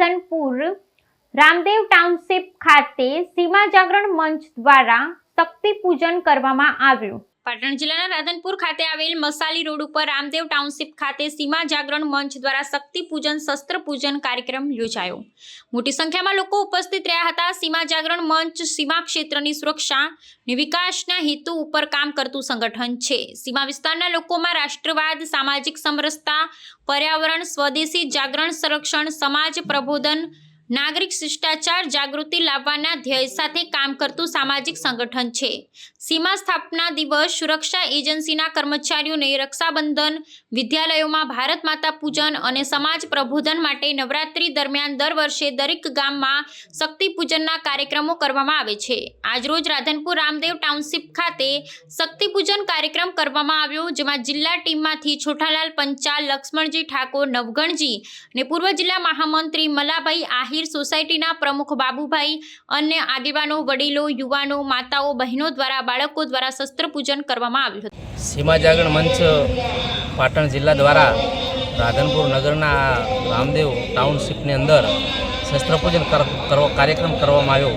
Radhanpur Ramdev township ખાતે સીમા જાગરણ મંચ દ્વારા શક્તિ પૂજન કરવામાં આવ્યું। પાટણ જિલ્લાના રાધનપુર ખાતે આવેલ મસાલી રોડ ઉપર રામદેવ ટાઉનશીપ ખાતે સીમા જાગરણ મંચ દ્વારા શક્તિ પૂજન શસ્ત્ર પૂજન કાર્યક્રમ યોજાયો। મોટી સંખ્યામાં લોકો ઉપસ્થિત રહ્યા હતા। સીમા જાગરણ મંચ સીમા ક્ષેત્રની સુરક્ષા અને વિકાસના હેતુ ઉપર કામ કરતું સંગઠન છે। સીમા વિસ્તારના લોકોમાં રાષ્ટ્રવાદ, સામાજિક સમરસતા, પર્યાવરણ, સ્વદેશી જાગરણ, સંરક્ષણ, સમાજ પ્રબોધન, નાગરિક શિષ્ટાચાર જાગૃતિ લાવવાના ધ્યેય સાથે કામ કરતું સામાજિક સંગઠન છે। સીમા સ્થાપના દિવસ, સુરક્ષા એજન્સીના કર્મચારીઓને રક્ષાબંધન, વિદ્યાલયોમાં ભારત માતા પૂજન અને સમાજ પ્રબોધન માટે નવરાત્રી દરમિયાન દર વર્ષે દરેક ગામમાં શક્તિ પૂજનના કાર્યક્રમો કરવામાં આવે છે। આજરોજ રાધનપુર રામદેવ ટાઉનશીપ ખાતે શક્તિ પૂજન કાર્યક્રમ કરવામાં આવ્યો, જેમાં જિલ્લા ટીમમાંથી છોટાલાલ પંચાલ, લક્ષ્મણજી ઠાકોર, નવગણજી અને પૂર્વ જિલ્લા મહામંત્રી મલાભાઈ આહિર, સોસાયટીના પ્રમુખ બાબુભાઈ, અન્ય આગેવાનો, વડીલો, યુવાનો, માતાઓ, બહેનો દ્વારા, બાળકો દ્વારા શસ્ત્ર પૂજન કરવામાં આવ્યું હતું। સીમા જાગરણ મંચ પાટણ જિલ્લા દ્વારા રાધનપુર નગરના રામદેવ ટાઉનશીપની અંદર શસ્ત્રપૂજન કાર્યક્રમ કરવામાં આવ્યો।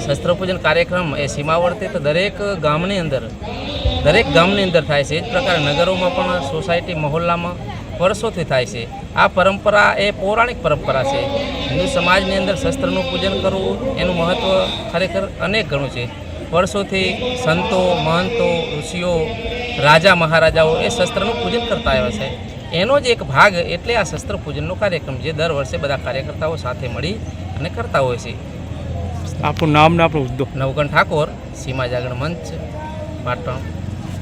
શસ્ત્રપૂજન કાર્યક્રમ એ સીમાવર્તી તો દરેક ગામની અંદર થાય છે। એ જ પ્રકારે નગરોમાં પણ સોસાયટી મહોલ્લામાં વર્ષોથી થાય છે। આ પરંપરા એ પૌરાણિક પરંપરા છે। હિન્દુ સમાજની અંદર શસ્ત્રનું પૂજન કરવું એનું મહત્ત્વ ખરેખર અનેક ઘણું છે। વર્ષોથી સંતો, મહંતો, ઋષિઓ, રાજા મહારાજાઓ એ શસ્ત્રનું પૂજન કરતા આવ્યા છે। એનો જ એક ભાગ એટલે આ શસ્ત્ર પૂજનનો કાર્યક્રમ, જે દર વર્ષે બધા કાર્યકર્તાઓ સાથે મળી અને કરતા હોય છે। આપણું નામ ને આપણું નવગણ ઠાકોર, સીમા જાગરણ મંચ, પાટણ।